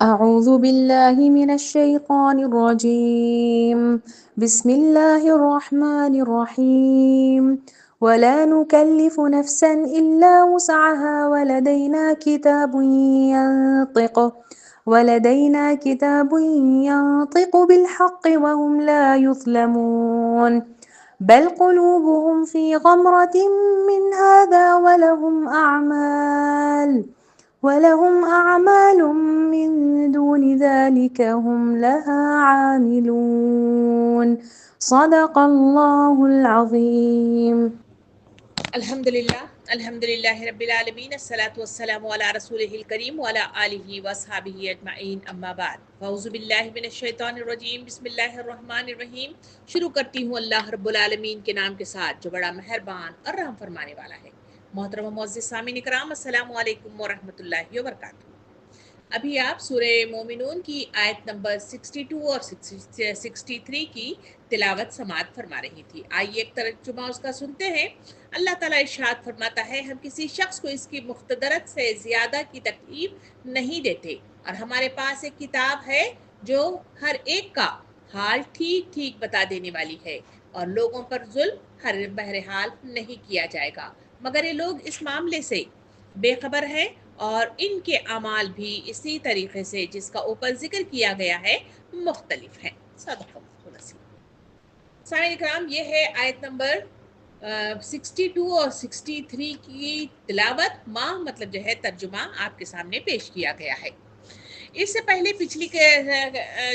أعوذ بالله من الشيطان الرجيم. بسم الله الرحمن الرحيم. ولا نكلف نفسا إلا وسعها ولدينا كتاب ينطق بالحق وهم لا يظلمون. بل قلوبهم في غمرة من هذا ولهم أعمال من دون ذلك هم لها عاملون. صدق الله العظيم. الحمدللہ رب العالمین، الصلاۃ والسلام علی رسولہ الکریم وعلی آلہ وصحبہ اجمعین، اما بعد، فاعوذ باللہ من الشیطان الرجیم، بسم اللہ الرحمن الرحیم۔ شروع کرتی ہوں اللہ رب العالمین کے نام کے ساتھ جو بڑا مہربان اور رحم فرمانے والا ہے۔ محترم و معزز سامعین کرام، السلام علیکم ورحمۃ اللہ وبرکاتہ۔ ابھی آپ سورہ مومنون کی آیت نمبر 62 اور 63 کی تلاوت سماعت فرما رہی تھی۔ آئیے ایک ترجمہ اس کا سنتے ہیں۔ اللہ تعالیٰ ارشاد فرماتا ہے، ہم کسی شخص کو اس کی مقتدرت سے زیادہ کی تکلیف نہیں دیتے، اور ہمارے پاس ایک کتاب ہے جو ہر ایک کا حال ٹھیک ٹھیک بتا دینے والی ہے، اور لوگوں پر ظلم ہر بہرحال نہیں کیا جائے گا، مگر یہ لوگ اس معاملے سے بے خبر ہیں، اور ان کے اعمال بھی اسی طریقے سے جس کا اوپر ذکر کیا گیا ہے مختلف ہیں۔ صدق اللہ العظیم۔ سامعین کرام، یہ ہے آیت نمبر 62 اور 63 کی تلاوت، مطلب جو ہے ترجمہ آپ کے سامنے پیش کیا گیا ہے۔ اس سے پہلے پچھلی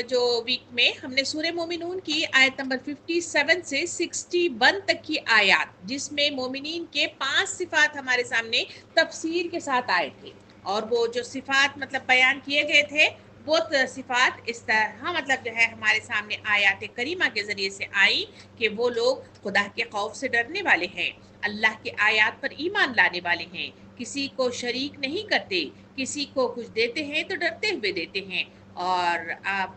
جو ویک میں ہم نے سورہ مومنون کی آیت نمبر 57 سے 61 تک کی آیات، جس میں مومنین کے 5 صفات ہمارے سامنے تفسیر کے ساتھ آئے تھے، اور وہ جو صفات مطلب بیان کیے گئے تھے وہ صفات اس طرح مطلب جو ہے ہمارے سامنے آیات کریمہ کے ذریعے سے آئی کہ وہ لوگ خدا کے خوف سے ڈرنے والے ہیں، اللہ کے آیات پر ایمان لانے والے ہیں، کسی کو شریک نہیں کرتے، کسی کو کچھ دیتے ہیں تو ڈرتے ہوئے دیتے ہیں، اور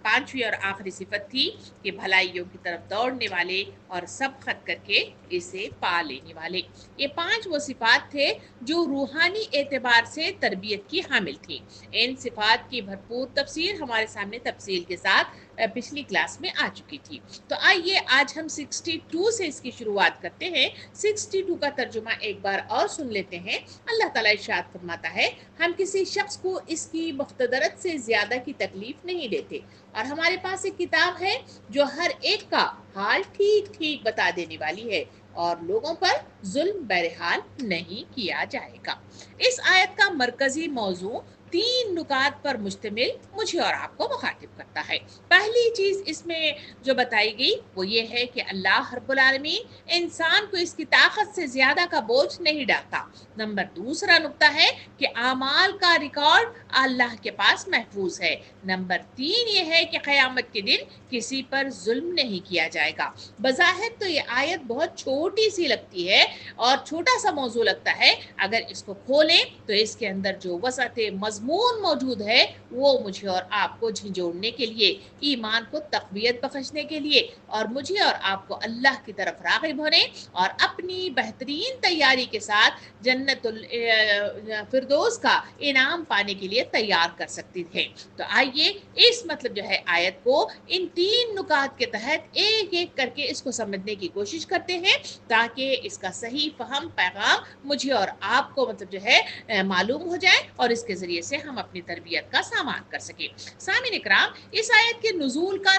5ویں اور آخری صفت تھی کہ بھلائیوں کی طرف دوڑنے والے اور سبقت کر کے اسے پا لینے والے۔ یہ 5 وہ صفات تھے جو روحانی اعتبار سے تربیت کی حامل تھیں۔ ان صفات کی بھرپور تفسیر ہمارے سامنے تفصیل کے ساتھ پچھلی کلاس میں آ چکی تھی۔ تو آئیے آج ہم 62 سے اس کی شروعات کرتے ہیں۔ 62 کا ترجمہ ایک بار اور سن لیتے ہیں۔ اللہ تعالیٰ ارشاد فرماتا ہے، ہم کسی شخص کو اس کی مقتدرت سے زیادہ کی تکلیف نہیں دیتے، اور ہمارے پاس ایک کتاب ہے جو ہر ایک کا حال ٹھیک ٹھیک بتا دینے والی ہے، اور لوگوں پر ظلم بہرحال نہیں کیا جائے گا۔ اس آیت کا مرکزی موضوع 3 نکات پر مشتمل مجھے اور آپ کو مخاطب کرتا ہے۔ پہلی چیز اس میں جو بتائی گئی وہ یہ ہے کہ اللہ رب العالمین انسان کو اس کی طاقت سے زیادہ کا بوجھ نہیں ڈالتا۔ نمبر 2 نقطہ ہے کہ اعمال کا ریکارڈ اللہ کے پاس محفوظ ہے۔ نمبر 3 یہ ہے کہ قیامت کے دن کسی پر ظلم نہیں کیا جائے گا۔ بظاہر تو یہ آیت بہت چھوٹی سی لگتی ہے اور چھوٹا سا موضوع لگتا ہے، اگر اس کو کھولیں تو اس کے اندر جو وسعت مضمون موجود ہے وہ مجھے اور آپ کو جھنجھوڑنے کے لیے، ایمان کو تقویت بخشنے کے لیے، اور مجھے اور آپ کو اللہ کی طرف راغب ہونے اور اپنی بہترین تیاری کے ساتھ جنت الفردوس کا انعام پانے کے لیے تیار کر سکتی ہے۔ تو آئیے اس مطلب جو ہے آیت کو ان 3 نکات کے تحت ایک ایک کر کے اس کو سمجھنے کی کوشش کرتے ہیں، تاکہ اس کا صحیح فہم پیغام مجھے اور آپ کو مطلب جو ہے معلوم ہو جائے، اور اس کے ذریعے سے ہم اپنی تربیت کا سامان کر سکیں۔ سامعین اکرام، اس آیت کے نزول کا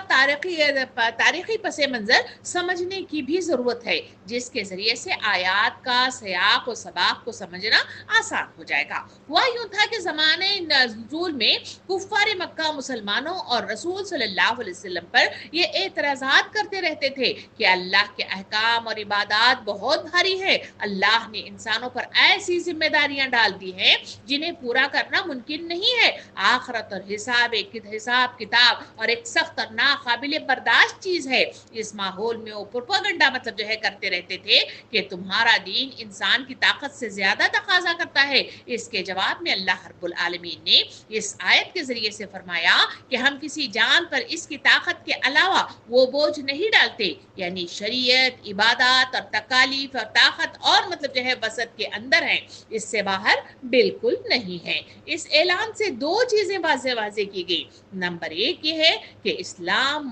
تاریخی پس منظر سمجھنے کی بھی ضرورت ہے، جس کے ذریعے سے آیات کا سیاق و سباق کو سمجھنا آسان ہو جائے گا۔ ہوا یوں تھا کہ زمانے نزول میں کفار مکہ مسلمانوں اور رسول صلی اللہ علیہ وسلم پر یہ اعتراضات کرتے رہتے تھے کہ اللہ کے احکام اور عبادات بہت بھاری ہے، اللہ نے انسانوں پر ایسی ذمہ داریاں ڈال دی ہیں جنہیں پورا کرنا ممکن نہیں ہے، آخرت اور حساب کتاب اور ایک سخت اور ناقابل برداشت چیز ہے۔ اس ماحول میں وہ پروپیگنڈا مطلب جو ہے کرتے رہتے تھے کہ تمہارا دین انسان کی طاقت سے زیادہ تقاضا کرتا ہے۔ اس کے جواب میں اللہ رب العالمین نے اس آیت کے ذریعے سے فرمایا کہ ہم کسی جان پر اس کی طاقت کے علاوہ وہ بوجھ نہیں ڈالتے، یعنی شریعت، عبادات اور تکالیف اور طاقت اور مطلب جو ہے وسط کے اندر ہیں، اس سے باہر بالکل نہیں ہے۔ اس اس اعلان سے دو چیزیں واضح کی گئی۔ نمبر ایک یہ ہے کہ اسلام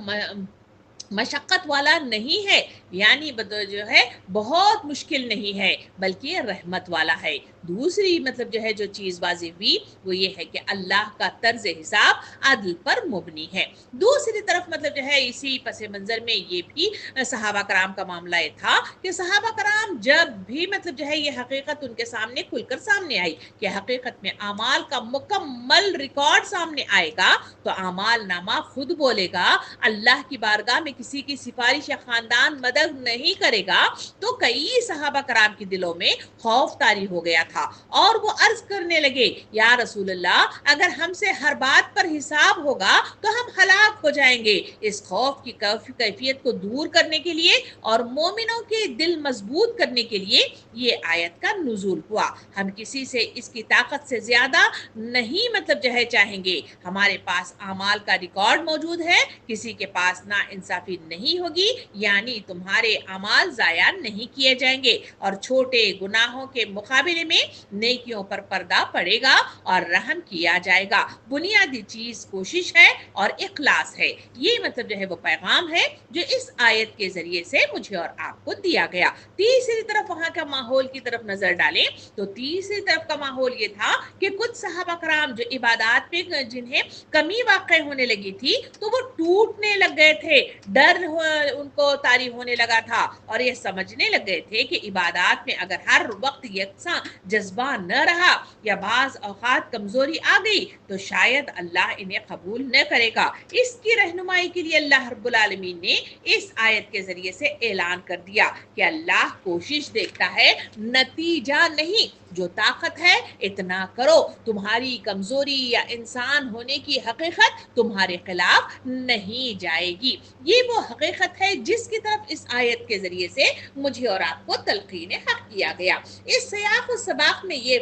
مشقت والا نہیں ہے، یعنی جو ہے بہت مشکل نہیں ہے، بلکہ یہ رحمت والا ہے۔ دوسری مطلب جو ہے جو چیز واضح ہوئی وہ یہ ہے کہ اللہ کا طرز حساب عدل پر مبنی ہے۔ دوسری طرف مطلب جو ہے اسی پس منظر میں یہ بھی صحابہ کرام کا معاملہ یہ تھا کہ صحابہ کرام جب بھی مطلب جو ہے یہ حقیقت ان کے سامنے کھل کر سامنے آئی کہ حقیقت میں اعمال کا مکمل ریکارڈ سامنے آئے گا تو اعمال نامہ خود بولے گا، اللہ کی بارگاہ میں کسی کی سفارش یا خاندان مدد نہیں کرے گا۔ تو کئی صحابہ کرام کے دلوں میں خوف طاری ہو گیا تھا اور وہ عرض کرنے لگے، یا رسول اللہ اگر ہم سے ہر بات پر حساب ہوگا تو ہم ہلاک ہو جائیں گے۔ اس خوف کی کیفیت کو دور کرنے کے لیے اور مومنوں کے دل مضبوط کرنے کے لیے یہ آیت کا نزول ہوا۔ ہم کسی سے اس کی طاقت سے زیادہ نہیں مطلب جو ہے چاہیں گے، ہمارے پاس اعمال کا ریکارڈ موجود ہے، کسی کے پاس نا انصافی نہیں ہوگی، یعنی تمہارے اعمال ضائع نہیں کیے جائیں گے اور چھوٹے گناہوں کے مقابلے میں نیکیوں پر پردہ پڑے گا اور رحم کیا جائے گا۔ بنیادی چیز کوشش ہے اور اخلاص ہے۔ یہ مطلب جو ہے وہ پیغام ہے جو اس آیت کے ذریعے سے مجھے اور آپ کو دیا گیا۔ تیسری طرف وہاں کا ماحول کی طرف نظر ڈالیں تو تیسری طرف کا ماحول یہ تھا کہ کچھ صحابہ کرام جو عبادات پہ جنہیں کمی واقع ہونے لگی تھی تو وہ ٹوٹنے لگ گئے تھے، ڈر ان کو طاری ہونے لگا تھا اور یہ سمجھنے لگ گئے تھے کہ عبادات میں اگر ہر وقت یکساں جذبہ نہ رہا یا بعض اوقات کمزوری آ گئی تو شاید اللہ انہیں قبول نہ کرے گا۔ اس کی رہنمائی کے لیے اللہ رب العالمین نے اس آیت کے ذریعے سے اعلان کر دیا کہ اللہ کوشش دیکھتا ہے، نتیجہ نہیں۔ جو طاقت ہے اتنا کرو، تمہاری کمزوری یا انسان ہونے کی حقیقت تمہارے خلاف نہیں جائے گی۔ یہ وہ حقیقت ہے جس کی طرف اس آیت کے ذریعے سے مجھے اور آپ کو تلقین حق کیا گیا۔ اس سیاق و سباق میں یہ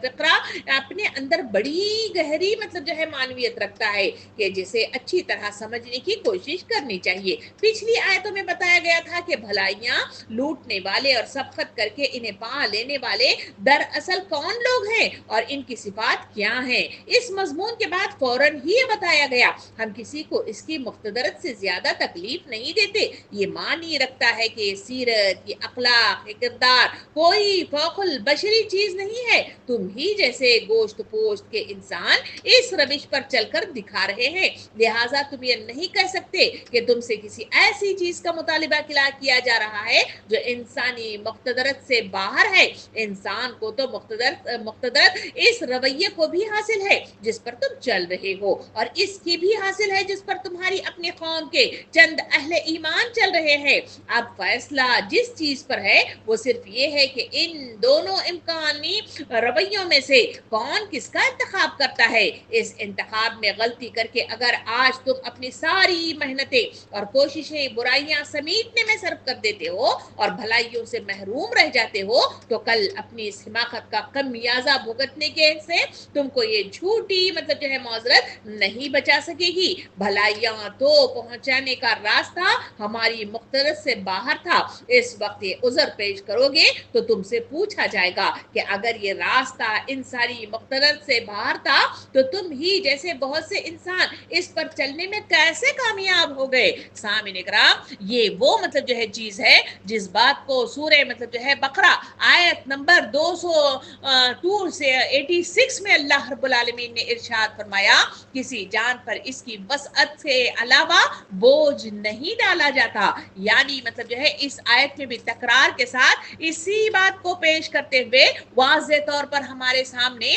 فقرہ اپنے اندر بڑی گہری مطلب جو ہے معنویت رکھتا ہے کہ جسے اچھی طرح سمجھنے کی کوشش کرنی چاہیے۔ پچھلی آیتوں میں بتایا گیا تھا کہ بھلائیاں لوٹنے والے اور سبقت کر کے انہیں پا لینے والے دراصل کون لوگ ہیں اور ان کی صفات کیا ہیں۔ اس مضمون کے بعد فوراً ہی یہ بتایا گیا، ہم کسی کو اس کی مقتدرت سے زیادہ تکلیف نہیں دیتے۔ یہ معنی رکھتا ہے کہ سیرت، یہ اخلاق، یہ کردار کوئی فوق البشری چیز نہیں ہے، تم ہی جیسے گوشت پوشت کے انسان اس روش پر چل کر دکھا رہے ہیں، لہٰذا تم یہ نہیں کہہ سکتے کہ تم سے کسی ایسی چیز کا مطالبہ کیا جا رہا ہے جو انسانی مقتدرت سے باہر ہے۔ انسان کو تو مقتدرت اس رویے کو بھی حاصل ہے جس پر تم چل رہے ہو، اور اس کی بھی حاصل ہے جس پر تمہاری اپنی قوم کے چند اہل ایمان چل رہے ہیں۔ اب فیصلہ جس چیز پر ہے وہ صرف یہ ہے کہ ان دونوں امکانی رویوں میں سے کون کس کا انتخاب کرتا ہے۔ اس انتخاب میں غلطی کر کے اگر آج تم اپنی ساری محنتیں اور کوششیں برائیاں سمیٹنے میں صرف کر دیتے ہو اور بھلائیوں سے محروم رہ جاتے ہو تو کل اپنی اس حماقت کا خمیازہ بھگتنے کے سے تم کو یہ جھوٹی مطلب جو ہے معذرت نہیں بچا سکے گی۔ بھلائیاں تو پہنچانے کا راستہ ہماری مقتدرت سے باہر تھا، اس وقت یہ عذر پیش کرو گے تو تم سے پوچھا جائے گا کہ اگر یہ راستہ انسانی مقتدرت سے باہر تھا تو تم ہی جیسے بہت سے انسان اس پر چلنے میں کیسے کامیاب ہو گئے۔ سامعین اکرام، یہ وہ مطلب جو ہے چیز ہے جس بات کو سورہ مطلب جو ہے بقرہ آیت نمبر 202 سے 86 میں اللہ رب العالمین نے ارشاد فرمایا، کسی جان پر اس کی وسعت سے علاوہ بوجھ نہیں ڈالا جاتا۔ یعنی مطلب جو ہے اس آیت میں بھی تکرار کے ساتھ اسی بات کو پیش کرتے ہوئے واضح طور پر ہمارے سامنے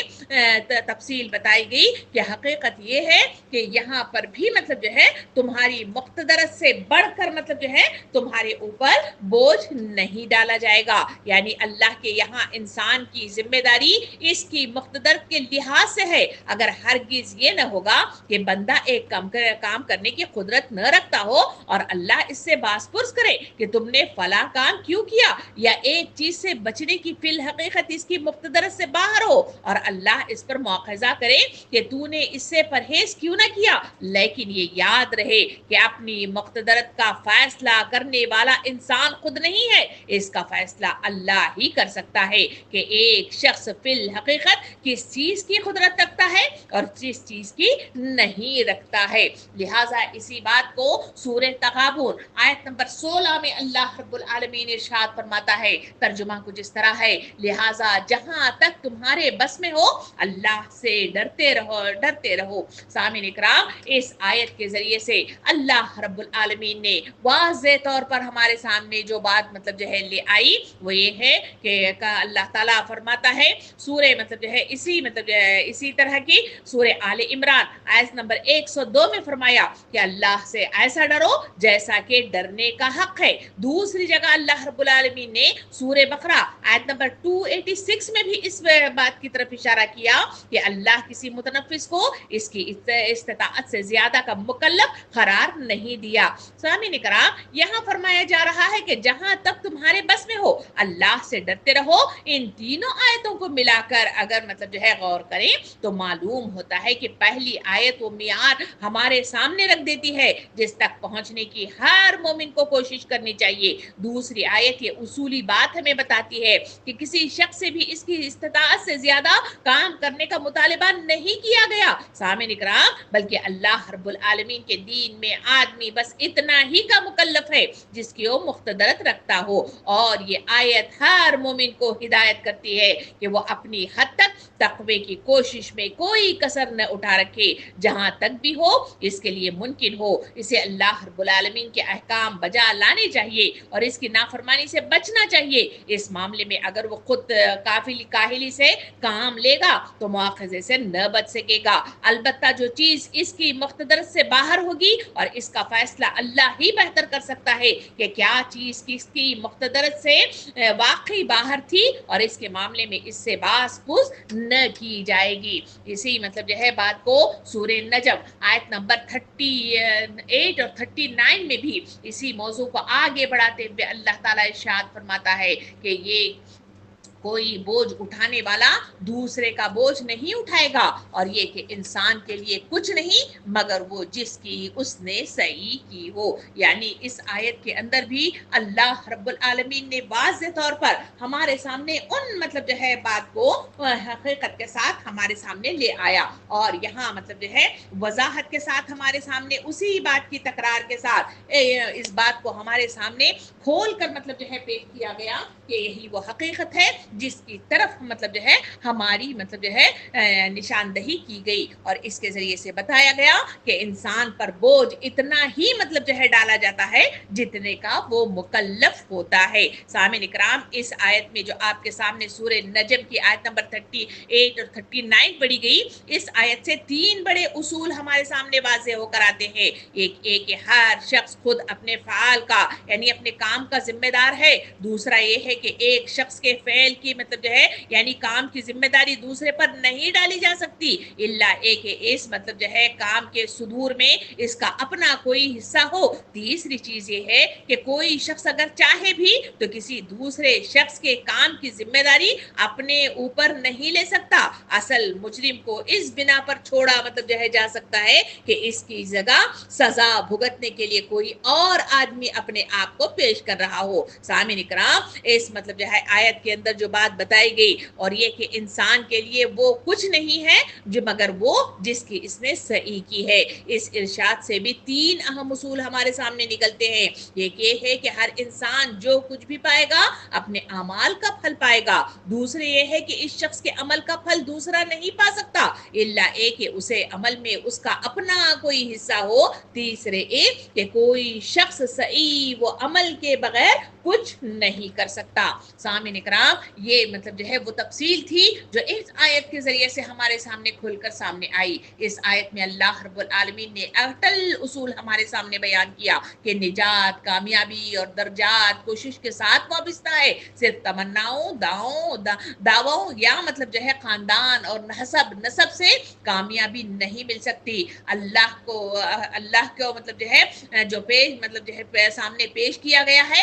تفصیل بتائی گئی کہ حقیقت یہ ہے کہ یہاں پر بھی مطلب جو ہے تمہاری مقتدرت سے بڑھ کر مطلب جو ہے تمہارے اوپر بوجھ نہیں ڈالا جائے گا۔ یعنی اللہ کے یہاں انسان کی ذمہ داری اس کی مقتدرت کے لحاظ سے ہے۔ اگر ہرگز یہ نہ ہوگا کہ بندہ ایک کام کرنے کی قدرت نہ رکھتا ہو اور اللہ اس سے باز پرس کرے کہ تم نے فلاں کام کیوں کیا، یا ایک چیز سے بچنے کی فی الحقیقت اس چیز کی مقتدرت سے باہر ہو اور اللہ اس پر مواخذہ کرے کہ تو نے اس سے پرہیز کیوں نہ کیا، لیکن یہ یاد رہے کہ اپنی مقتدرت کا فیصلہ کرنے والا انسان خود نہیں ہے، اس کا فیصلہ اللہ ہی کر سکتا ہے کہ ایک شخص فی الحقیقت کس چیز کی قدرت رکھتا ہے اور کس چیز کی نہیں رکھتا ہے۔ لہٰذا اسی بات کو سورہ تغابن آیت نمبر 16 میں اللہ رب العالمین ارشاد فرماتا ہے، ترجمہ کچھ اس طرح ہے، لہٰذا جہاں تک تمہارے بس میں ہو اللہ سے ڈرتے رہو۔ سامعین اکرام، اس آیت کے ذریعے سے اللہ رب العالمین نے واضح طور پر ہمارے سامنے جو بات لے آئی وہ یہ ہے کہ اللہ تعالیٰ فرماتا ہے سورہ اسی طرح کی سورہ آل عمران آیت نمبر 102 میں فرمایا کہ اللہ سے ایسا ڈرو جیسا کہ ڈرنے کا حق ہے۔ دوسری جگہ اللہ رب العالمین نے سورہ بقرہ آیت نمبر 286 میں بھی اس بات کی طرف اشارہ کیا کہ اللہ کسی متنفس کو اس کی استطاعت سے زیادہ کا مکلف قرار نہیں دیا۔ سامعین کرام، یہاں فرمایا جا رہا ہے کہ جہاں تک تمہارے بس میں ہو اللہ سے ڈرتے رہو۔ ان تینوں آیتوں کو ملا کر اگر غور کریں تو معلوم ہوتا ہے کہ پہلی آیت وہ معیار ہمارے سامنے رکھ دیتی ہے جس تک پہنچنے کی ہر مومن کو کوشش کرنی چاہیے۔ دوسری آیت یہ اصولی بات ہمیں بتاتی ہے کہ کسی شخص سے بھی اس کی استطاعت سے زیادہ کام کرنے کا مطالبہ نہیں کیا گیا سامعین اکرام، بلکہ اللہ رب العالمین کے دین میں آدمی بس اتنا ہی کا مکلف ہے جس کی وہ مقتدرت رکھتا ہو، اور یہ آیت ہر مومن کو ہدایت کرتی ہے کہ وہ اپنی حد تک تقوی کی کوشش میں کوئی کسر نہ اٹھا رکھے، جہاں تک بھی ہو اس کے لیے ممکن ہو اسے اللہ رب العالمین کے احکام بجا لانے چاہیے اور اس کی نافرمانی سے بچنا چاہیے۔ اس معاملے میں اگر وہ خود کاہلی سے کام لے گا تو مواخذے سے نہ بچ سکے گا، البتہ جو چیز اس کی مقتدرت سے باہر ہوگی اور اس کا فیصلہ اللہ ہی بہتر کر سکتا ہے کہ کیا چیز کس کی مقتدرت سے واقعی باہر تھی اور اس کے معاملے میں اس سے باز پوز نہ کی جائے گی۔ اسی بات کو سورہ نجم آیت نمبر 38 اور 39 میں بھی اسی موضوع کو آگے بڑھاتے ہوئے اللہ تعالیٰ ارشاد فرماتا ہے کہ یہ کوئی بوجھ اٹھانے والا دوسرے کا بوجھ نہیں اٹھائے گا، اور یہ کہ انسان کے لیے کچھ نہیں مگر وہ جس کی اس نے صحیح کی ہو۔ یعنی اس آیت کے اندر بھی اللہ رب العالمین نے واضح طور پر ہمارے سامنے ان بات کو حقیقت کے ساتھ ہمارے سامنے لے آیا، اور یہاں وضاحت کے ساتھ ہمارے سامنے اسی بات کی تکرار کے ساتھ اس بات کو ہمارے سامنے کھول کر پیش کیا گیا کہ یہی وہ حقیقت ہے جس کی طرف ہماری نشاندہی کی گئی، اور اس کے ذریعے سے بتایا گیا کہ انسان پر بوجھ اتنا ہی ڈالا جاتا ہے جتنے کا وہ مکلف ہوتا ہے۔ سامعین اکرام، اس آیت میں جو آپ کے سامنے سورہ نجم کی آیت نمبر 38 اور 39 پڑھی گئی، اس آیت سے 3 بڑے اصول ہمارے سامنے واضح ہو کر آتے ہیں۔ ایک کہ ہر شخص خود اپنے فعال کا یعنی اپنے کام کا ذمہ دار ہے، دوسرا یہ ہے کہ ایک شخص کے فعل کی یعنی کام کی ذمہ داری دوسرے پر نہیں ڈالی جا سکتی الا ایک اس کام کے صدور میں اس کا اپنا کوئی حصہ ہو۔ تیسری چیز یہ ہے کہ کوئی شخص اگر چاہے بھی تو کسی دوسرے شخص کے کام کی ذمہ داری اپنے اوپر نہیں لے سکتا، اصل مجرم کو اس بنا پر چھوڑا جا سکتا ہے کہ اس کی جگہ سزا بھگتنے کے لیے کوئی اور آدمی اپنے آپ کو پیش کر رہا ہو۔ سامعین اکرام، اس آیت کے اندر جو بات بتائی گئی اور یہ کہ انسان کے لیے وہ کچھ نہیں ہے جو مگر وہ جس کی اس نے صحیح کی ہے، اس ارشاد سے بھی 3 اہم اصول ہمارے سامنے نکلتے ہیں۔ ایک یہ ہے کہ ہر انسان جو کچھ بھی پائے گا اپنے اعمال کا پھل پائے گا، دوسرے یہ ہے کہ اس شخص کے عمل کا پھل دوسرا نہیں پا سکتا الا ایک کہ اسے عمل میں اس کا اپنا کوئی حصہ ہو، تیسرے ایک کہ کوئی شخص صحیح وہ عمل کے بغیر کچھ نہیں کر سکتا۔ سامعین اکرام، یہ وہ تفصیل تھی جو اس آیت کے ذریعے سے ہمارے سامنے کھل کر سامنے آئی۔ اس آیت میں اللہ رب العالمین نے اٹل اصول ہمارے سامنے بیان کیا کہ نجات، کامیابی اور درجات کوشش کے ساتھ وابستہ ہے، صرف تمناؤں، دعووں یا خاندان اور نسب سے کامیابی نہیں مل سکتی۔ اللہ کو جو سامنے پیش کیا گیا ہے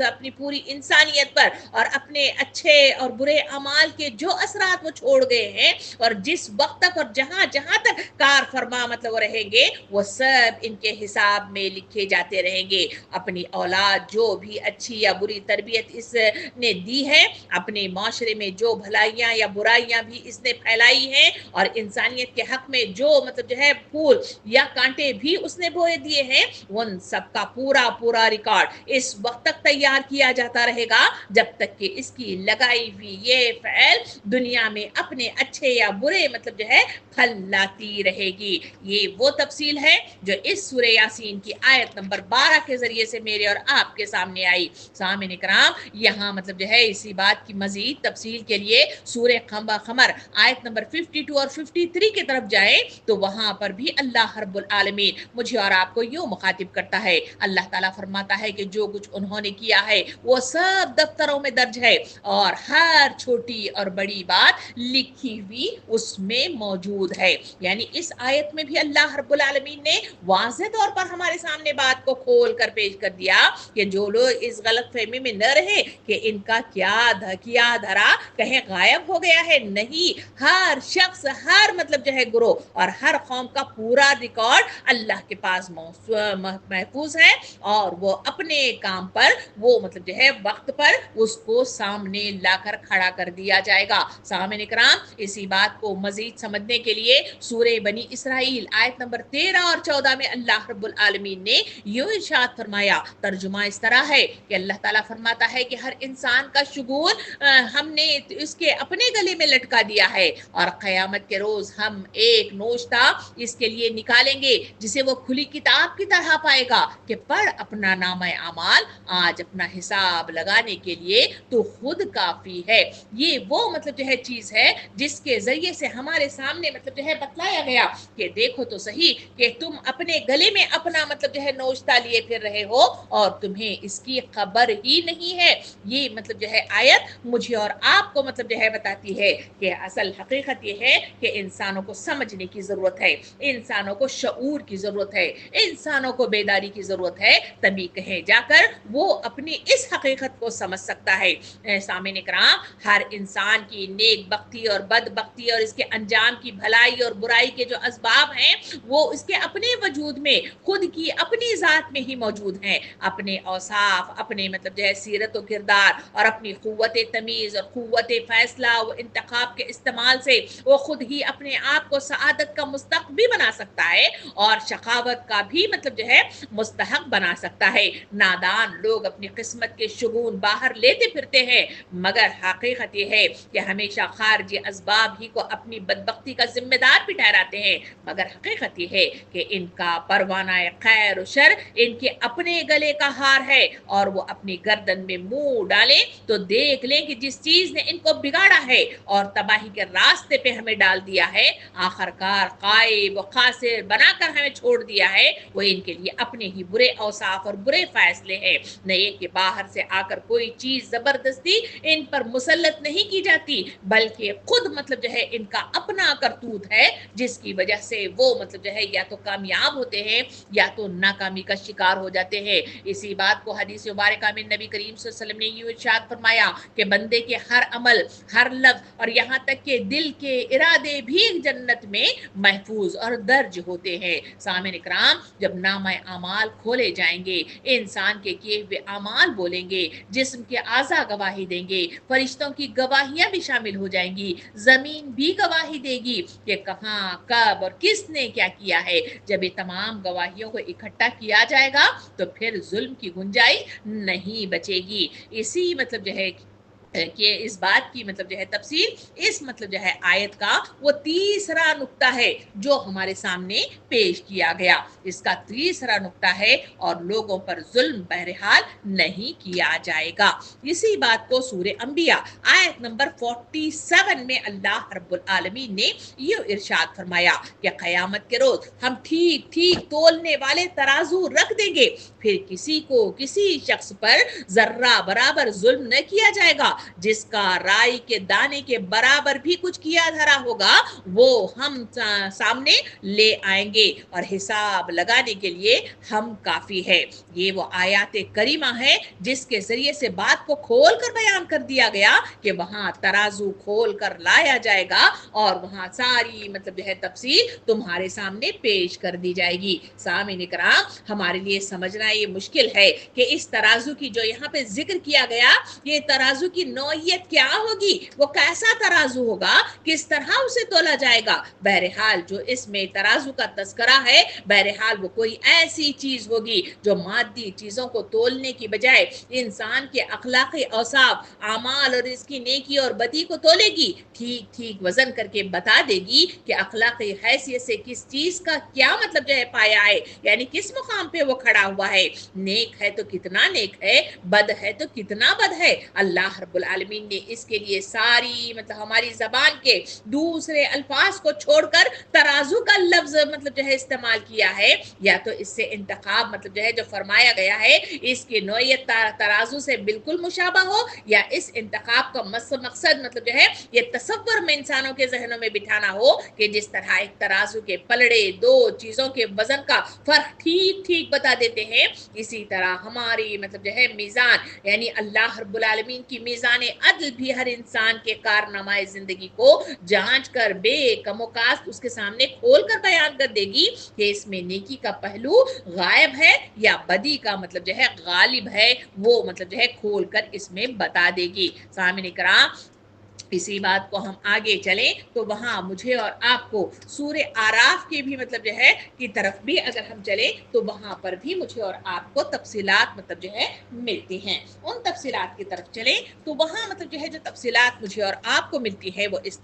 اپنی پوری انسانیت پر اور اپنے اچھے اور برے اعمال کے جو اثرات وہ چھوڑ گئے ہیں اور جس وقت تک اور جہاں جہاں تک کار فرما مطلب وہ رہیں گے وہ سب ان کے حساب میں لکھے جاتے رہیں گے. اپنی اولاد جو بھی اچھی یا بری تربیت اس نے دی ہے, اپنے معاشرے میں جو بھلائیاں یا برائیاں بھی اس نے پھیلائی ہیں اور انسانیت کے حق میں جو مطلب جو ہے پھول یا کانٹے بھی اس نے بوئے دیے ہیں, ان سب کا پورا پورا ریکارڈ اس وقت تک تیار کیا جاتا رہے گا جب تک کہ اس کی لگائی ہوئی یہ فعل دنیا میں اپنے اچھے یا برے مطلب جو ہے پھل لاتی رہے گی. یہ وہ تفصیل ہے جو اس سورہ یاسین کی آیت نمبر 12 کے ذریعے سے میرے اور آپ کے سامنے آئی. سامعین کرام, یہاں مطلب جو ہے اسی بات کی مزید تفصیل کے لیے سورہ قمر آیت نمبر 52 اور 53 کی طرف جائیں تو وہاں پر بھی اللہ رب العالمین مجھے اور آپ کو یوں مخاطب کرتا ہے. اللہ تعالیٰ فرماتا ہے کہ جو کچھ انہوں نے کیا ہے وہ سب دفتروں میں درج ہے اور ہر چھوٹی اور بڑی بات لکھی ہوئی اس میں موجود ہے. یعنی اس آیت میں بھی اللہ رب العالمین نے واضح طور پر ہمارے سامنے بات کو کھول کر پیش کر دیا کہ جو لوگ اس غلط فہمی میں نہ رہے کہ ان کا کیا دھرا کہیں غائب ہو گیا ہے. نہیں, ہر شخص, ہر مطلب جو ہے گروہ اور ہر قوم کا پورا ریکارڈ اللہ کے پاس محفوظ ہے اور وہ اپنے کام پر وہ مطلب جو ہے وقت پر اس کو سامنے لا کر کھڑا کر دیا جائے گا. سامعین کرام, اسی بات کو مزید سمجھنے کے لیے سورہ بنی اسرائیل آیت نمبر 13 اور 14 میں اللہ رب العالمین نے یوں ارشاد فرمایا. ترجمہ اس طرح ہے کہ اللہ تعالیٰ فرماتا ہے کہ ہر انسان کا شگون ہم نے اس کے اپنے گلے میں لٹکا دیا ہے اور قیامت کے روز ہم ایک نوشتہ اس کے لیے نکالیں گے جسے وہ کھلی کتاب کی طرح پائے گا کہ پڑھ اپنا نامہ اعمال, آج اپنا حساب لگانے کے لیے تو خود کافی ہے. یہ وہ مطلب جو ہے چیز ہے جس کے ذریعے سے ہمارے سامنے مطلب جو ہے بتلایا گیا کہ دیکھو تو صحیح کہ تم اپنے گلے میں اپنا مطلب جو ہے نوشتہ لیے پھر رہے ہو اور تمہیں اس کی خبر ہی نہیں ہے. یہ مطلب جو ہے آیت مجھے اور آپ کو مطلب جو ہے بتاتی ہے کہ اصل حقیقت یہ ہے کہ انسانوں کو سمجھنے کی ضرورت ہے, انسانوں کو شعور کی ضرورت ہے, انسانوں کو بیداری کی ضرورت ہے, تبھی کہیں جا کر وہ اپنی اس حقیقت کو سمجھ سکتا ہے. سامعین کرام, ہر انسان کی نیک بختی اور بد بختی اور اس کے انجام کی بھلائی اور برائی کے جو اسباب ہیں وہ اس کے اپنے وجود میں خود کی اپنی ذات میں ہی موجود ہیں. اپنے اوصاف, اپنے مطلب جو ہے سیرت و کردار اور اپنی قوت تمیز اور قوت فیصلہ و انتخاب کے استعمال سے وہ خود ہی اپنے آپ کو سعادت کا مستحق بھی بنا سکتا ہے اور شقاوت کا بھی مطلب جو ہے مستحق بنا سکتا ہے. نادان لوگ اپنی قسمت کے شگون باہر لیتے پھرتے ہیں مگر حقیقت یہ ہے کہ ہمیشہ خارجی اسباب ہی کو اپنی بدبختی کا ذمہ دار بھی ٹھہراتے ہیں, مگر حقیقت یہ ہے کہ ان کا پروانہ خیر و شر ان کے اپنے گلے کا ہار ہے اور وہ اپنی گردن میں منہ ڈالیں تو دیکھ لیں کہ جس چیز نے ان کو بگاڑا ہے اور تباہی کے راستے پہ ہمیں ڈال دیا ہے, آخر کار غائب و خاسر بنا کر ہمیں چھوڑ دیا ہے, وہ ان کے لیے اپنے ہی برے اوصاف اور برے فیصلے ہیں. نہیں کہ باہر سے آ کر کوئی چیز زبردستی ان پر مسلط نہیں کی جاتی بلکہ خود مطلب جو ہے ان کا اپنا کرتوت ہے جس کی وجہ سے وہ مطلب جو ہے یا تو کامیاب ہوتے ہیں یا تو ناکامی کا شکار ہو جاتے ہیں. اسی بات کو حدیث مبارکہ میں نبی کریم صلی اللہ علیہ وسلم نے یوں ارشاد فرمایا کہ بندے کے ہر عمل, ہر لفظ اور یہاں تک کہ دل کے ارادے بھی جنت میں محفوظ اور درج ہوتے ہیں. سامعین اکرام, جب نامہ اعمال کھولے جائیں گے, انسان کے کیے ہوئے اعمال بولیں گے, جسم کے اعضاء گواہی دیں گے, فرشتوں کی گواہیاں بھی شامل ہو جائیں گی, زمین بھی گواہی دے گی کہ کہاں, کب اور کس نے کیا کیا ہے. جب یہ تمام گواہیوں کو اکٹھا کیا جائے گا تو پھر ظلم کی گنجائش نہیں بچے گی. اسی مطلب جو ہے کہ اس بات کی مطلب جو ہے تفصیل اس مطلب جو ہے آیت کا وہ تیسرا نقطہ ہے جو ہمارے سامنے پیش کیا گیا. اس کا تیسرا نقطہ ہے اور لوگوں پر ظلم بہرحال نہیں کیا جائے گا. اسی بات کو سورہ انبیاء آیت نمبر 47 میں اللہ رب العالمین نے یہ ارشاد فرمایا کہ قیامت کے روز ہم ٹھیک ٹھیک تولنے والے ترازو رکھ دیں گے, پھر کسی کو کسی شخص پر ذرہ برابر ظلم نہ کیا جائے گا جس کا رائی کے دانے کے برابر بھی کچھ کیا دھرا ہوگا وہ ہم سامنے لے آئیں گے اور حساب لگانے کے لیے ہم کافی ہے۔ یہ وہ آیات کریمہ ہے جس کے ذریعے سے بات کو کھول کر بیان کر دیا گیا کہ وہاں ترازو کھول کر لایا جائے گا اور وہاں ساری مطلب جو ہے تفصیل تمہارے سامنے پیش کر دی جائے گی۔ سامعین کرام، ہمارے لیے سمجھنا یہ مشکل ہے کہ اس ترازو کی جو یہاں پہ ذکر کیا گیا، یہ ترازو کی نوعیت کیا ہوگی، وہ کیسا ترازو ہوگا، کس طرح اسے تولا جائے گا۔ بہرحال جو اس میں ترازو کا تذکرہ ہے، بہرحال وہ کوئی ایسی چیز ہوگی جو مادی چیزوں کو تولنے کی بجائے انسان کے اخلاقی اوصاف، اعمال اور اس کی نیکی اور بدی کو تولے گی، ٹھیک ٹھیک وزن کر کے بتا دے گی کہ اخلاقی حیثیت سے کس چیز کا کیا مطلب جو ہے پایا ہے، یعنی کس مقام پہ وہ کھڑا ہوا ہے۔ نیک ہے تو کتنا نیک ہے، بد ہے تو کتنا بد ہے۔ اللہ رب العالمین نے اس کے لیے ساری مطلب ہماری زبان کے دوسرے الفاظ کو چھوڑ کر ترازو کا لفظ مطلب جو ہے استعمال کیا ہے، یا تو اس سے انتخاب مطلب جو ہے جو فرمایا گیا ہے اس کی نوعیت ترازو سے بالکل مشابہ ہو، یا اس انتخاب کا مقصد مطلب جو ہے یہ تصور میں انسانوں کے ذہنوں میں بٹھانا ہو کہ جس طرح ایک ترازو کے پلڑے دو چیزوں کے وزن کا فرق ٹھیک ٹھیک بتا دیتے ہیں، اسی طرح ہماری مطلب جو ہے میزان یعنی اللہ رب العالمین کی میزان عدل بھی ہر انسان کے کارنامہ زندگی کو جانچ کر بے کم و کاست اس کے سامنے کھول کر بیان کر دے گی کہ اس میں نیکی کا پہلو غائب ہے یا بدی کا مطلب جو ہے غالب ہے، وہ مطلب جو ہے کھول کر اس میں بتا دے گی۔ سامعین کرام، اسی بات کو ہم آگے چلیں تو وہاں مجھے اور آپ کو سورہ آراف کے بھی مطلب جو ہے کی طرف بھی اگر ہم چلیں تو وہاں پر بھی مجھے اور آپ کو تفصیلات مطلب جو ہے ملتی ہیں۔ ان تفصیلات کی طرف چلیں تو وہاں مطلب جو ہے جو تفصیلات مجھے اور آپ کو ملتی ہے وہ اس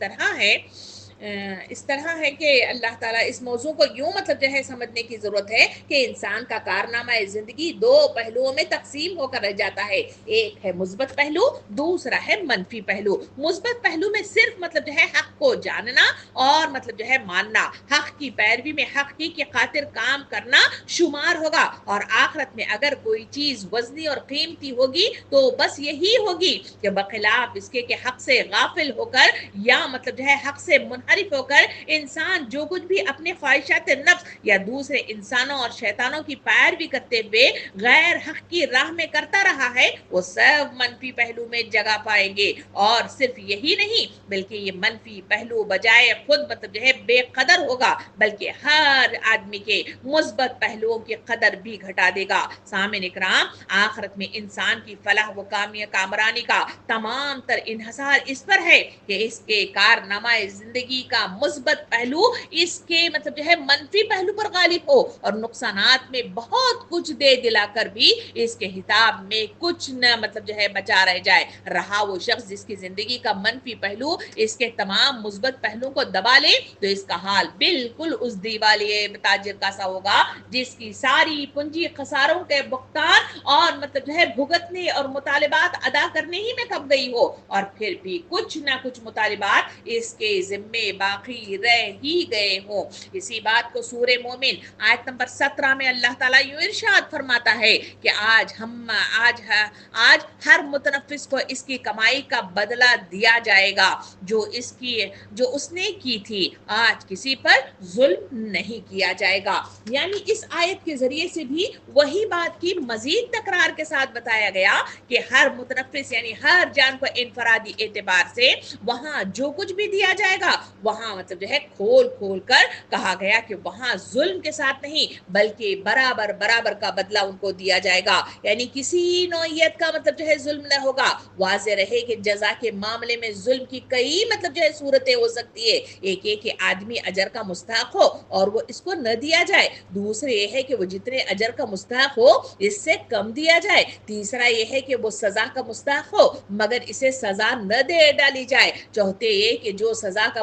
طرح ہے کہ اللہ تعالیٰ اس موضوع کو یوں مطلب جو ہے سمجھنے کی ضرورت ہے کہ انسان کا کارنامہ زندگی دو پہلوؤں میں تقسیم ہو کر رہ جاتا ہے، ایک ہے مثبت پہلو، دوسرا ہے منفی پہلو۔ مثبت پہلو میں صرف مطلب جو ہے حق کو جاننا اور مطلب جو ہے ماننا، حق کی پیروی میں حق کی خاطر کام کرنا شمار ہوگا، اور آخرت میں اگر کوئی چیز وزنی اور قیمتی ہوگی تو بس یہی ہوگی کہ بخلاف اس کے کہ حق سے غافل ہو کر یا مطلب جو ہے حق سے منحرف ہو کر انسان جو کچھ بھی اپنے خواہشات نفس یا دوسرے انسانوں اور شیطانوں کی پیروی کرتے ہوئے غیر حق کی راہ میں کرتا رہا ہے، وہ سب منفی پہلو میں جگہ پائیں گے۔ اور صرف یہی نہیں بلکہ یہ منفی پہلو بجائے خود مطلب جو ہے بے قدر ہوگا، بلکہ ہر آدمی کے مثبت پہلوؤں کی قدر بھی گھٹا دے گا۔ سامعین اکرام، آخرت میں انسان کی فلاح و کامرانی کا تمام تر انحصار اس پر ہے کہ اس کے کارنامہ زندگی کا مثبت پہلو اس کے مطلب جو ہے منفی پہلو پر غالب ہو، اور نقصانات میں بہت کچھ دے دلا کر بھی اس کے حساب میں کچھ نہ مطلب جو ہے بچا رہ جائے۔ رہا وہ شخص جس کی زندگی کا منفی پہلو اس کے تمام مثبت پہلوؤں کو دبا لے تو اس کا حال بالکل اس دیوالیے تاجر کا سا ہوگا جس کی ساری پونجی خساروں کے بختان اور مطلب جو ہے بھگتنے اور مطالبات ادا کرنے ہی میں کب گئی ہو، اور پھر بھی کچھ نہ کچھ مطالبات اس کے ذمے باقی رہ ہی گئے ہوں۔ اسی بات کو سورہ مومن آیت نمبر 17 میں اللہ تعالیٰ یوں ارشاد فرماتا ہے کہ آج ہر متنفس کو اس کی کمائی کا بدلہ دیا جائے گا جو اس نے کی تھی، آج کسی پر ظلم نہیں کیا جائے گا۔ یعنی اس آیت کے ذریعے سے بھی وہی بات کی مزید تکرار کے ساتھ بتایا گیا کہ ہر متنفس یعنی ہر جان کو انفرادی اعتبار سے وہاں جو کچھ بھی دیا جائے گا وہاں مطلب جو ہے کھول کھول کر کہا گیا کہ وہاں ظلم کے ساتھ نہیں بلکہ برابر کا بدلہ ان کو دیا جائے گا، یعنی کسی نوعیت کا مطلب جو ہے ظلم نہ ہوگا۔ واضح رہے کہ جزا کے معاملے میں ظلم کی کئی مطلب جو ہے صورتیں ہو سکتی ہے، ایک کہ آدمی اجر کا مستحق ہو اور وہ اس کو نہ دیا جائے، دوسرے یہ ہے کہ وہ جتنے اجر کا مستحق ہو اس سے کم دیا جائے، تیسرا یہ ہے کہ وہ سزا کا مستحق ہو مگر اسے سزا نہ دے ڈالی جائے، چوتھے یہ کہ جو سزا کا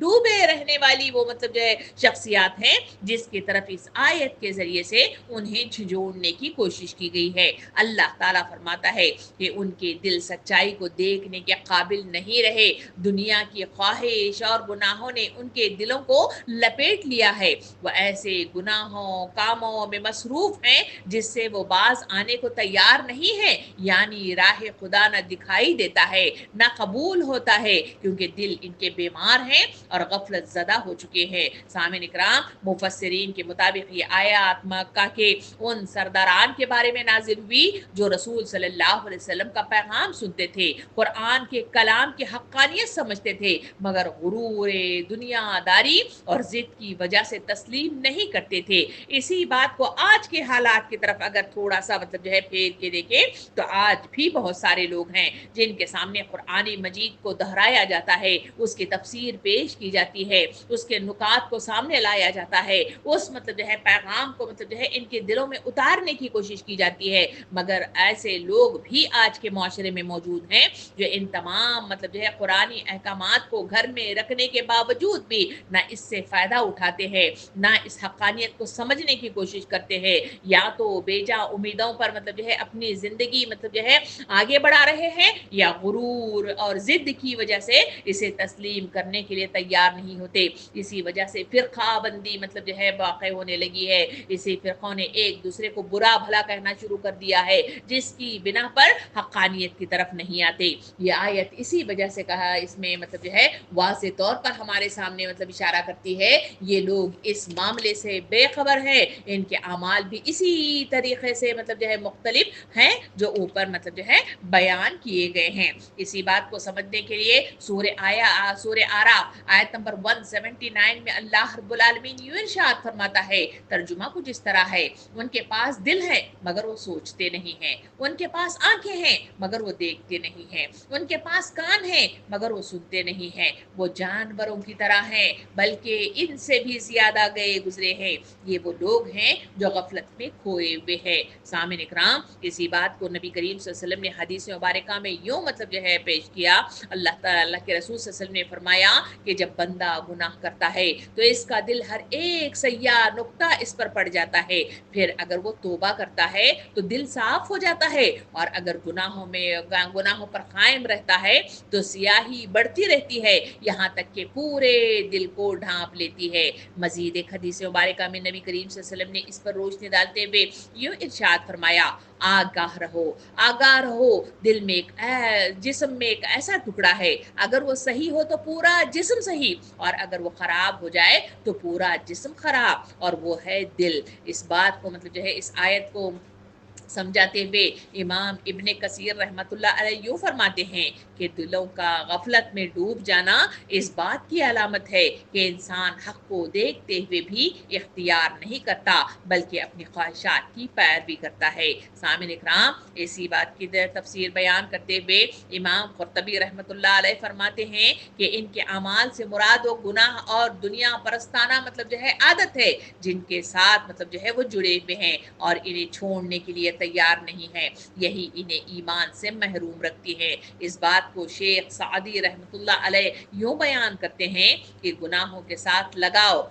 ڈوبے رہنے والی وہ مطلب جو ہے شخصیات ہیں جس کی طرف اس آیت کے ذریعے سے انہیں جھنجھوڑنے کی کوشش کی گئی ہے۔ اللہ تعالیٰ فرماتا ہے کہ ان کے دل سچائی کو دیکھنے کے قابل نہیں رہے، دنیا کی خواہش اور گناہوں نے ان کے دلوں کو لپیٹ لیا ہے، وہ ایسے گناہوں کاموں میں مصروف ہیں جس سے وہ باز آنے کو تیار نہیں ہے، یعنی راہ خدا نہ دکھائی دیتا ہے نہ قبول ہوتا ہے، کیونکہ دل ان کے بیمار ہیں اور غفلت زدہ ہو چکے ہیں۔ سامعین اکرام، مفسرین کے مطابق یہ آیات مکہ کے ان سرداران کے بارے میں نازل ہوئی جو رسول صلی اللہ علیہ وسلم کا پیغام سنتے تھے، قرآن کے کلام کی حقانیت سمجھتے تھے، مگر غرور دنیا داری اور ضد کی وجہ سے تسلیم نہیں کرتے تھے۔ اسی بات کو آج کے حالات کی طرف اگر تھوڑا سا مطلب جو ہے پھیر کے دیکھیں تو آج بھی بہت سارے لوگ ہیں جن کے سامنے قرآن مجید کو دہرایا جاتا ہے، اس کی تفسیر پیش کی جاتی ہے، اس کے نکات کو سامنے لایا جاتا ہے، اس مطلب جو ہے پیغام کو مطلب جو ہے ان کے دلوں میں اتارنے کی کوشش کی جاتی ہے، مگر ایسے لوگ بھی آج کے معاشرے میں موجود ہیں جو ان تمام مطلب جو ہے قرآنی احکامات کو گھر میں رکھنے کے باوجود بھی نہ اس سے فائدہ اٹھاتے ہیں، نہ اس حقانیت کو سمجھنے کی کوشش کرتے ہیں، یا تو بیجا امیدوں پر مطلب جو ہے اپنی زندگی مطلب جو ہے آگے بڑھا رہے ہیں، یا غرور اور ضد کی وجہ سے اسے تسلیم کرنے کے لیے تیار نہیں ہوتے۔ اسی وجہ سے فرقہ بندی مطلب جو ہے واقع ہونے لگی ہے، اسی فرقوں نے ایک دوسرے کو برا بھلا کہنا شروع کر دیا ہے، جس کی بنا پر حقانیت کی طرف نہیں آتے۔ یہ آیت اسی وجہ سے کہا اس میں مطلب جو ہے واضح طور پر ہمارے سامنے مطلب اشارہ کرتی ہے یہ لوگ اس معاملے سے بے خبر ہیں، ان کے اعمال بھی اسی طریقے سے مطلب جو ہے مختلف ہیں جو اوپر مطلب جو ہے بیان کیے گئے ہیں۔ اسی بات کو سمجھنے کے لیے سورہ آراف آیت نمبر 179 میں اللہ رب العالمین یوں ارشاد فرماتا ہے، ترجمہ کچھ اس طرح ہے، ان کے پاس دل ہے مگر وہ سوچتے نہیں ہیں، ان کے پاس آنکھیں ہیں مگر وہ دیکھتے نہیں ہیں، ان کے پاس کان ہیں مگر وہ سنتے نہیں ہیں، وہ جانوروں کی طرح ہیں بلکہ ان سے بھی زیادہ گئے گزرے ہیں، یہ وہ لوگ ہیں جو غفلت میں کھوئے ہوئے ہیں۔ سامعین اکرام، اسی بات کو نبی کریم صلی اللہ علیہ وسلم نے حدیث مبارکہ میں یوں مطلب جو ہے پیش کیا، اللہ تعالیٰ کے رسول صلی اللہ علیہ وسلم نے فرمایا کہ جب بندہ گناہ کرتا ہے تو اس کا دل ہر ایک سیاہ نقطہ اس پر پڑ جاتا ہے، پھر اگر وہ توبہ کرتا ہے تو دل صاف ہو جاتا ہے، اور اگر گناہوں پر قائم رہتا ہے تو سیاہی بڑھتی رہتی ہے یہاں تک کہ پورے دل کو ڈھانپ لیتی ہے۔ مزید ایک حدیث مبارکہ میں نبی کریم صلی اللہ علیہ وسلم نے اس پر روشنی ڈالتے ہوئے یوں ارشاد فرمایا، آگاہ رہو، دل میں جسم میں ایک ایسا ٹکڑا ہے، اگر وہ صحیح ہو تو پورا جسم صحیح، اور اگر وہ خراب ہو جائے تو پورا جسم خراب، اور وہ ہے دل۔ اس بات کو مطلب جو ہے اس آیت کو سمجھاتے ہوئے امام ابن کثیر رحمۃ اللہ علیہ یوں فرماتے ہیں کہ دلوں کا غفلت میں ڈوب جانا اس بات کی علامت ہے کہ انسان حق کو دیکھتے ہوئے بھی اختیار نہیں کرتا بلکہ اپنی خواہشات کی پیروی کرتا ہے۔ سامعین اکرام، اسی بات کی تفسیر بیان کرتے ہوئے امام قرطبی رحمۃ اللہ علیہ فرماتے ہیں کہ ان کے اعمال سے مراد و گناہ اور دنیا پرستانہ مطلب جو ہے عادت ہے جن کے ساتھ مطلب جو ہے وہ جڑے ہوئے ہیں اور انہیں چھوڑنے کے لیے تیار نہیں ہے، یہی انہیں ایمان سے محروم رکھتی ہے۔ اس بات کو شیخ سعدی رحمۃ اللہ علیہ یوں بیان کرتے ہیں کہ گناہوں کے ساتھ لگاؤ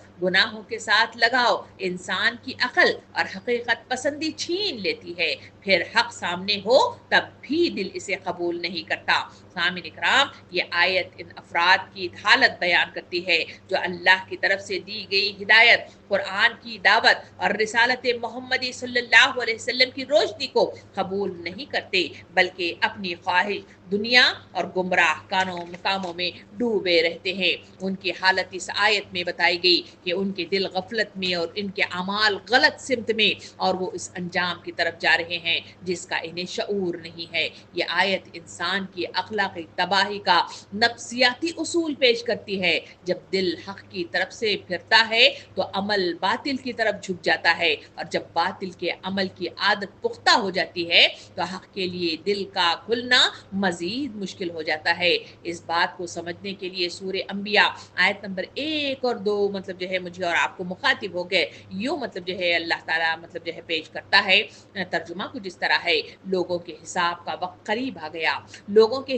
انسان کی عقل اور حقیقت پسندی چھین لیتی ہے، پھر حق سامنے ہو تب بھی دل اسے قبول نہیں کرتا۔ سامعین اکرام، یہ آیت ان افراد کی حالت بیان کرتی ہے جو اللہ کی طرف سے دی گئی ہدایت، قرآن کی دعوت اور رسالت محمدی صلی اللہ علیہ وسلم کی روشنی کو قبول نہیں کرتے بلکہ اپنی خواہش، دنیا اور گمراہ کاموں میں ڈوبے رہتے ہیں۔ ان کی حالت اس آیت میں بتائی گئی کہ ان کے دل غفلت میں اور ان کے اعمال غلط سمت میں، اور وہ اس انجام کی طرف جا رہے ہیں جس کا انہیں شعور نہیں ہے۔ یہ آیت انسان کی اخلاقی تباہی کا نفسیاتی اصول پیش کرتی ہے۔ جب دل حق کی طرف سے پھرتا ہے تو عمل باطل کی طرف جھک جاتا ہے، اور جب باطل کے عمل کی عادت پختہ ہو جاتی ہے تو حق کے لیے دل کا کھلنا مزید مشکل ہو جاتا ہے۔ اس بات کو سمجھنے کے لیے سورہ انبیاء آیت نمبر 1 اور 2 مطلب جو ہے مجھے اور آپ کو مخاطب ہو گئے، یوں مطلب جو ہے اللہ تعالیٰ مطلب جو ہے پیش کرتا ہے، ترجمہ کچھ اس طرح ہے، لوگوں کے حساب کا وقت قریب آ گیا، لوگوں کے